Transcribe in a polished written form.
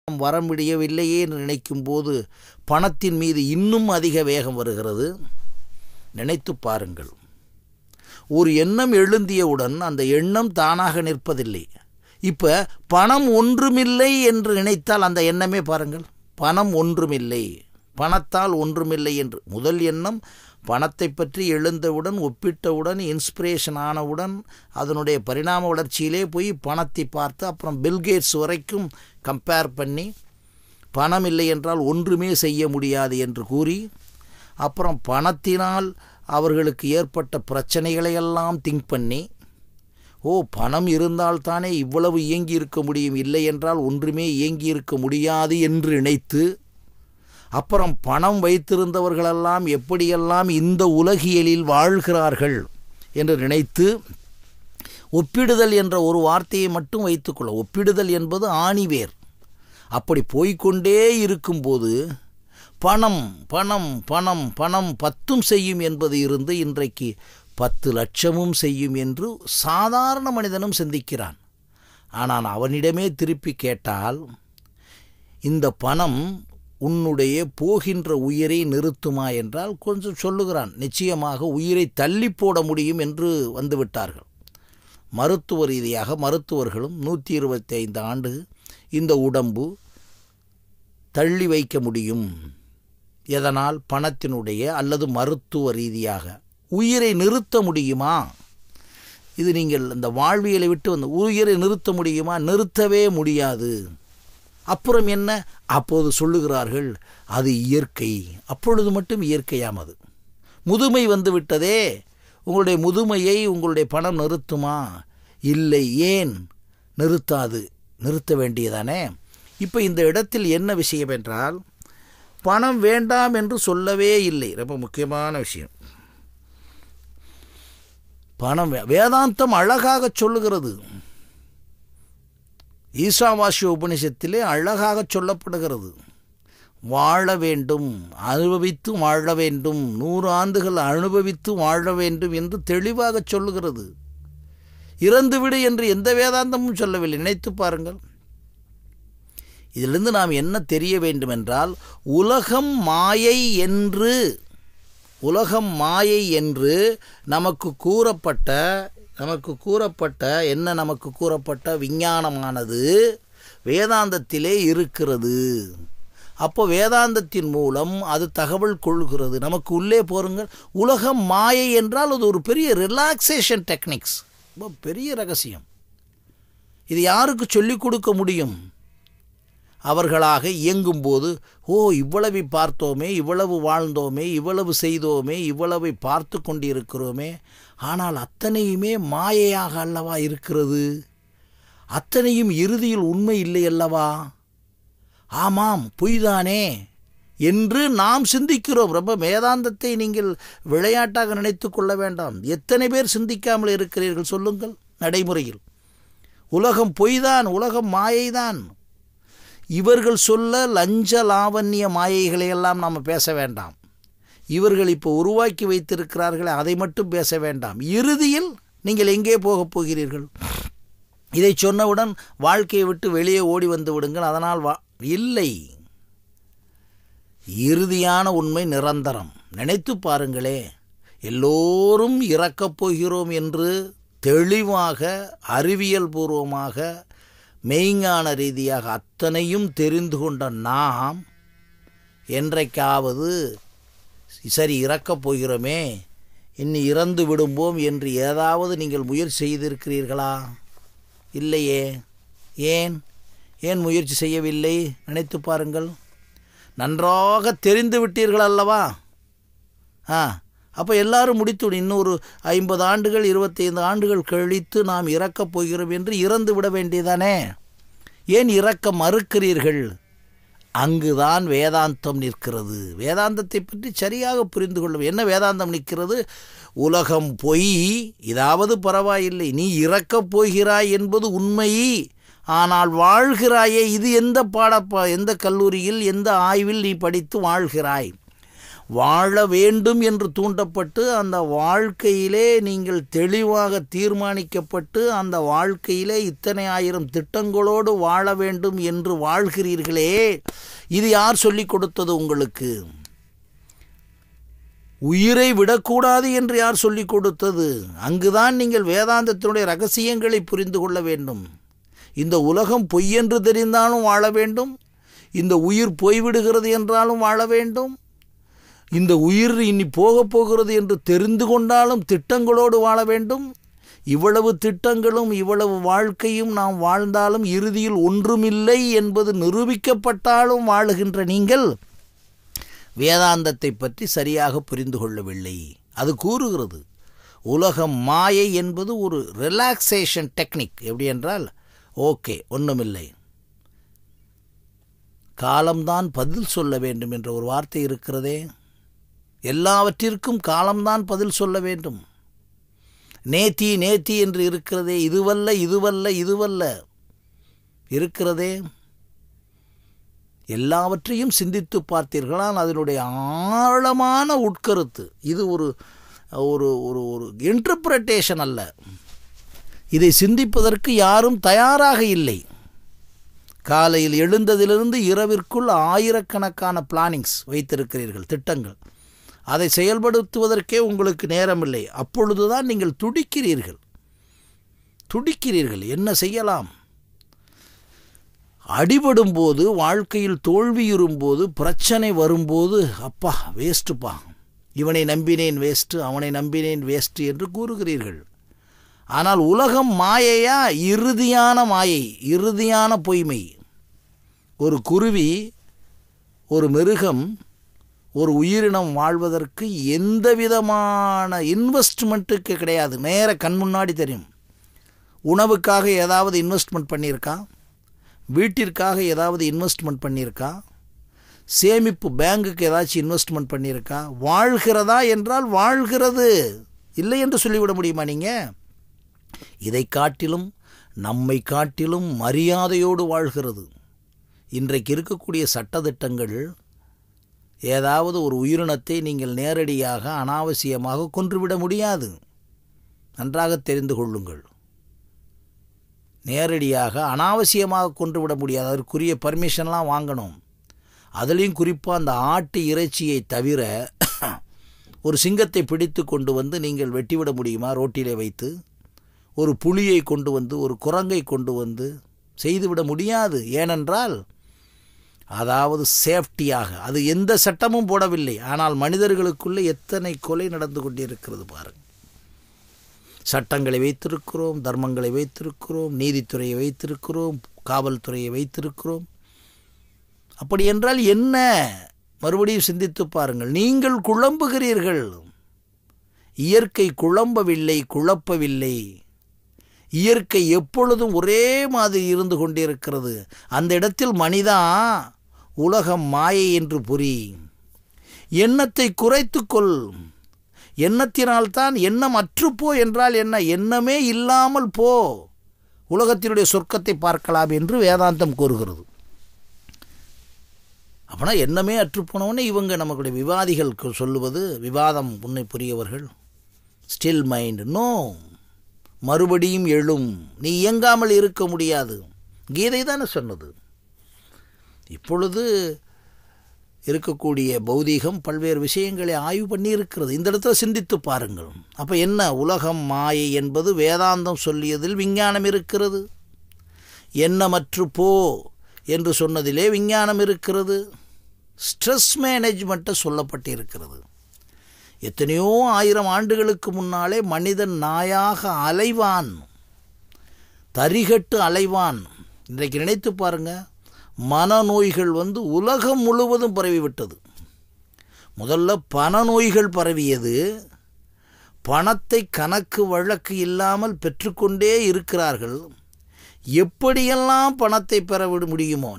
வர முடியவில்லையே என்று நினைக்கும்போது பணத்தின் மீது இன்னும் அதிக வேகம் வருகிறது. நினைத்து பாருங்கள், ஒரு எண்ணம் எழுந்தியவுடன் அந்த எண்ணம் தானாக நிற்பதில்லை. இப்போ பணம் ஒன்றுமில்லை என்று நினைத்தால் அந்த எண்ணமே பாருங்கள், பணம் ஒன்றுமில்லை, பணத்தால் ஒன்றுமில்லை என்று முதல் எண்ணம் பணத்தை பற்றி எழுந்தவுடன், ஒப்பிட்டவுடன், இன்ஸ்பிரேஷன் ஆனவுடன் அதனுடைய பரிணாம வளர்ச்சியிலே போய் பணத்தை பார்த்து அப்புறம் பில்கேட்ஸ் வரைக்கும் கம்பேர் பண்ணி பணம் இல்லை என்றால் ஒன்றுமே செய்ய முடியாது என்று கூறி, அப்புறம் பணத்தினால் அவர்களுக்கு ஏற்பட்ட பிரச்சனைகளையெல்லாம் திங்க் பண்ணி, பணம் இருந்தால்தானே இவ்வளவு இயங்கி இருக்க முடியும், இல்லை என்றால் ஒன்றுமே இயங்கி இருக்க முடியாது என்று நினைத்து, அப்புறம் பணம் வைத்திருந்தவர்களெல்லாம் எப்படியெல்லாம் இந்த உலகியலில் வாழ்கிறார்கள் என்று நினைத்து, ஒப்பிடுதல் என்ற ஒரு வார்த்தையை மட்டும் வைத்துக்கொள்ள, ஒப்பிடுதல் என்பது ஆணிவேர். அப்படி போய்கொண்டே இருக்கும்போது பணம் பணம் பணம் பணம் 10 செய்யும் என்பது இருந்து இன்றைக்கு 10 லட்சமும் செய்யும் என்று சாதாரண மனிதனும் சிந்திக்கிறான். ஆனால் அவனிடமே திருப்பி கேட்டால், இந்த பணம் உன்னுடைய போகின்ற உயிரை நிறுத்துமா என்றால் கொஞ்சம் சொல்லுகிறான். நிச்சயமாக உயிரை தள்ளி போட முடியும் என்று வந்துவிட்டார்கள். மருத்துவ ரீதியாக மருத்துவர்களும் 125 ஆண்டு இந்த உடம்பு தள்ளி வைக்க முடியும். எதனால்? பணத்தினுடைய அல்லது மருத்துவ ரீதியாக உயிரை நிறுத்த முடியுமா? இது நீங்கள் இந்த வாழ்வியலை விட்டு வந்து உயிரை நிறுத்த முடியுமா? நிறுத்தவே முடியாது. அப்புறம் என்ன? அப்போது சொல்லுகிறார்கள், அது இயற்கை. அப்பொழுது மட்டும் இயற்கையாம் அது. முதுமை வந்து விட்டதே, உங்களுடைய முதுமையை உங்களுடைய பணம் நிறுத்துமா? இல்லை. ஏன் நிறுத்தாது? நிறுத்த வேண்டியதானே. இப்போ இந்த இடத்தில் என்ன விஷயம் என்றால், பணம் வேண்டாம் என்று சொல்லவே இல்லை. ரொம்ப முக்கியமான விஷயம். பணம் வேதாந்தம் அழகாக சொல்லுகிறது. ஈசாவாஸ்ய உபனிஷத்திலே அழகாக சொல்லப்படுகிறது. வாழ வேண்டும், அனுபவித்து வாழ வேண்டும், 100 ஆண்டுகள் அனுபவித்து வாழ வேண்டும் என்று தெளிவாக சொல்லுகிறது. இறந்துவிடு என்று எந்த வேதாந்தமும் சொல்லவில்லை. நினைத்து பாருங்கள். இதிலிருந்து நாம் என்ன தெரிய வேண்டுமென்றால், உலகம் மாயை என்று நமக்கு கூறப்பட்ட விஞ்ஞானமானது வேதாந்தத்திலே இருக்கிறது. அப்போ வேதாந்தத்தின் மூலம் அது தகவல் கொள்கிறது. நமக்கு உள்ளே போருங்கள். உலகம் மாயை என்றால் அது ஒரு பெரிய ரிலாக்ஸேஷன் டெக்னிக்ஸ், பெரிய ரகசியம். இது யாருக்கு சொல்லிக் கொடுக்க முடியும்? அவர்களாக இயங்கும்போது, இவ்வளவு பார்த்தோமே, இவ்வளவு வாழ்ந்தோமே, இவ்வளவு செய்தோமே, இவ்வளவை பார்த்து கொண்டிருக்கிறோமே, ஆனால் அத்தனையுமே மாயையாக அல்லவா இருக்கிறது? அத்தனையும் இறுதியில் உண்மை இல்லை அல்லவா? ஆமாம், பொய்தானே என்று நாம் சிந்திக்கிறோம். ரொம்ப வேதாந்தத்தை நீங்கள் விளையாட்டாக நினைத்து கொள்ள வேண்டாம். எத்தனை பேர் சிந்திக்காமல் இருக்கிறீர்கள் சொல்லுங்கள்? நடைமுறையில் உலகம் பொய்தான், உலகம் மாயைதான். இவர்கள் சொல்ல லஞ்ச லாவண்ய மாயைகளையெல்லாம் நாம் பேச வேண்டாம். இவர்கள் இப்போ உருவாக்கி வைத்திருக்கிறார்களே அதை மட்டும் பேச வேண்டாம். இறுதியில் நீங்கள் எங்கே போகப் போகிறீர்கள்? இதை சொன்னவுடன் வாழ்க்கையை விட்டு வெளியே ஓடி வந்து விடுங்கள். அதனால் இல்லை, இறுதியான உண்மை நிரந்தரம். நினைத்து பாருங்களே, எல்லோரும் இறக்கப் போகிறோம் என்று தெளிவாக அறிவியல் பூர்வமாக மெய்ஞான ரீதியாக அத்தனையும் தெரிந்து கொண்ட நாம் என்றைக்காவது சரி இறக்கப் போகிறோமே, இன்னி இறந்து விடும்போம் என்று ஏதாவது நீங்கள் முயற்சி செய்திருக்கிறீர்களா? இல்லையே. ஏன் முயற்சி செய்யவில்லை? நினைத்து பாருங்கள். நன்றாக தெரிந்து விட்டீர்கள் அல்லவா? அப்போ எல்லாரும் முடித்துவிடும். இன்னொரு 50 ஆண்டுகள் 25 ஆண்டுகள் கழித்து நாம் இறக்கப் போகிறோம் என்று இறந்து விட வேண்டியதானே. ஏன் இறக்க மறுக்கிறீர்கள்? அங்குதான் வேதாந்தம் நிற்கிறது. வேதாந்தத்தை பற்றி சரியாக புரிந்து கொள்ளும். என்ன வேதாந்தம் நிற்கிறது? உலகம் பொய், இதாவது பரவாயில்லை, நீ இறக்கப் போகிறாய் என்பது உண்மை. ஆனால் வாழ்கிறாயே, இது எந்த கல்லூரியில் எந்த ஆய்வில் நீ படித்து வாழ்கிறாய்? வாழ வேண்டும் என்று தூண்டப்பட்டு அந்த வாழ்க்கையிலே நீங்கள் தெளிவாக தீர்மானிக்கப்பட்டு அந்த வாழ்க்கையிலே இத்தனை ஆயிரம் திட்டங்களோடு வாழ வேண்டும் என்று வாழ்கிறீர்களே, இது யார் சொல்லிக் கொடுத்தது உங்களுக்கு? உயிரை விடக்கூடாது என்று யார் சொல்லிக் கொடுத்தது? அங்குதான் நீங்கள் வேதாந்தத்தினுடைய ரகசியங்களை புரிந்து கொள்ள வேண்டும். இந்த உலகம் பொய் என்று தெரிந்தாலும் வாழ வேண்டும், இந்த உயிர் போய்விடுகிறது என்றாலும் வாழ வேண்டும், இந்த உயிர் இனி போகப் போகிறது என்று தெரிந்து கொண்டாலும் திட்டங்களோடு வாழ வேண்டும். இவ்வளவு திட்டங்களும் இவ்வளவு வாழ்க்கையும் நாம் வாழ்ந்தாலும் இறுதியில் ஒன்றுமில்லை என்பது நிரூபிக்கப்பட்டாலும் வாழுகின்ற நீங்கள் வேதாந்தத்தை பற்றி சரியாக புரிந்து கொள்ளவில்லை. அது கூறுகிறது உலகம் மாயை என்பது ஒரு ரிலாக்ஸேஷன் டெக்னிக். எப்படி என்றால், ஓகே ஒன்றுமில்லை, காலம்தான் பதில் சொல்ல வேண்டும் என்ற ஒரு வார்த்தை இருக்கிறதே, எல்லாவற்றிற்கும் காலம்தான் பதில் சொல்ல வேண்டும். நேத்தி நேத்தி என்று இருக்கிறதே, இதுவல்ல இதுவல்ல இதுவல்ல இருக்கிறதே, எல்லாவற்றையும் சிந்தித்து பார்த்தீர்களால் அதனுடைய ஆழமான உட்கருத்து இது ஒரு ஒரு ஒரு ஒரு இன்டர்பிரட்டேஷன் அல்ல. இதை சிந்திப்பதற்கு யாரும் தயாராக இல்லை. காலையில் எழுந்ததிலிருந்து இரவிற்குள் ஆயிரக்கணக்கான பிளானிங்ஸ் வைத்திருக்கிறீர்கள், திட்டங்கள். அதை செயல்படுத்துவதற்கே உங்களுக்கு நேரமில்லை. அப்பொழுதுதான் நீங்கள் துடிக்கிறீர்கள். என்ன செய்யலாம்? அடிபடும் போது, வாழ்க்கையில் தோல்வியுறும்போது, பிரச்சனை வரும்போது, அப்பா வேஸ்ட்டுப்பா, இவனை நம்பினேன் வேஸ்ட்டு, அவனை நம்பினேன் வேஸ்ட்டு என்று கூறுகிறீர்கள். ஆனால் உலகம் மாயையா? இறுதியான மாயை, இறுதியான பொய்மை. ஒரு குருவி, ஒரு மிருகம், ஒரு உயிரினம் வாழ்வதற்கு எந்த விதமான இன்வெஸ்ட்மெண்ட்டுக்கு கிடையாது. நேர கண் முன்னாடி தெரியும். உணவுக்காக ஏதாவது இன்வெஸ்ட்மெண்ட் பண்ணியிருக்கா? வீட்டிற்காக ஏதாவது இன்வெஸ்ட்மெண்ட் பண்ணியிருக்கா? சேமிப்பு பேங்குக்கு ஏதாச்சும் இன்வெஸ்ட்மெண்ட் பண்ணியிருக்கா? வாழ்கிறதா என்றால் வாழ்கிறது, இல்லை என்று சொல்லிவிட முடியுமா நீங்கள்? இதை காட்டிலும் நம்மை காட்டிலும் மரியாதையோடு வாழ்கிறது. இன்றைக்கு இருக்கக்கூடிய சட்டதிட்டங்கள், ஏதாவது ஒரு உயிரினத்தை நீங்கள் நேரடியாக அனாவசியமாக கொன்றுவிட முடியாது. நன்றாக தெரிந்து கொள்ளுங்கள். நேரடியாக அனாவசியமாக கொன்றுவிட முடியாது. அதற்குரிய பர்மிஷன்லாம் வாங்கணும். அதுலேயும் குறிப்பாக அந்த ஆட்டு இறைச்சியை தவிர ஒரு சிங்கத்தை பிடித்து கொண்டு வந்து நீங்கள் வெட்டிவிட முடியுமா? ரோட்டிலே வைத்து ஒரு புலியை கொண்டு வந்து, ஒரு குரங்கை கொண்டு வந்து செய்துவிட முடியாது. ஏனென்றால் அதாவது சேஃப்டியாக அது எந்த சட்டமும் போடவில்லை. ஆனால் மனிதர்களுக்குள்ளே எத்தனை கொலை நடந்து கொண்டிருக்கிறது பாருங்கள். சட்டங்களை வைத்திருக்கிறோம், தர்மங்களை வைத்திருக்கிறோம், நீதித்துறையை வைத்திருக்கிறோம், காவல்துறையை வைத்திருக்கிறோம். அப்படி என்றால் என்ன? மறுபடியும் சிந்தித்து பாருங்கள். நீங்கள் குழம்புகிறீர்கள். இயற்கை குழம்பவில்லை, குழப்பவில்லை. இயற்கை எப்பொழுதும் ஒரே மாதிரி இருந்து கொண்டிருக்கிறது. அந்த இடத்தில் மனிதா, உலகம் மாயை என்று புரி. எண்ணத்தை குறைத்துக்கொள். எண்ணத்தினால்தான் எண்ணம் அற்றுப்போ என்றால் என்ன? எண்ணமே இல்லாமல் போ, உலகத்தினுடைய சொர்க்கத்தை பார்க்கலாம் என்று வேதாந்தம் கூறுகிறது. அப்படின்னா எண்ணமே அற்றுப்போனவனே இவங்க நம்மளுடைய விவாதிகள் சொல்லுவது, விவாதம் உன்னை புரியவர்கள், ஸ்டில் மைண்ட், நோ, மறுபடியும் எழும், நீ இயங்காமல் இருக்க முடியாது. கீதை தானே சொன்னது. இப்பொழுது இருக்கக்கூடிய பௌதீகம் பல்வேறு விஷயங்களை ஆய்வு பண்ணி இருக்கிறது. இந்த இடத்துல சிந்தித்து பாருங்கள். அப்போ என்ன? உலகம் மாயை என்பது வேதாந்தம் சொல்லியதில் விஞ்ஞானம் இருக்கிறது. எண்ணமற்று போ என்று சொன்னதிலே விஞ்ஞானம் இருக்கிறது. ஸ்ட்ரெஸ் மேனேஜ்மெண்ட்டை சொல்லப்பட்டிருக்கிறது. எத்தனையோ ஆயிரம் ஆண்டுகளுக்கு முன்னாலே மனிதன் நாயாக அலைவான், தரிகட்டு அலைவான். இன்றைக்கு நினைத்து பாருங்கள், மனநோய்கள் உலகம் முழுவதும் பரவிவிட்டது. முதல்ல பணநோய்கள் பரவியது. பணத்தை கணக்கு வழக்கு இல்லாமல் பெற்றுக்கொண்டே இருக்கிறார்கள். எப்படியெல்லாம் பணத்தை பெற முடியுமோ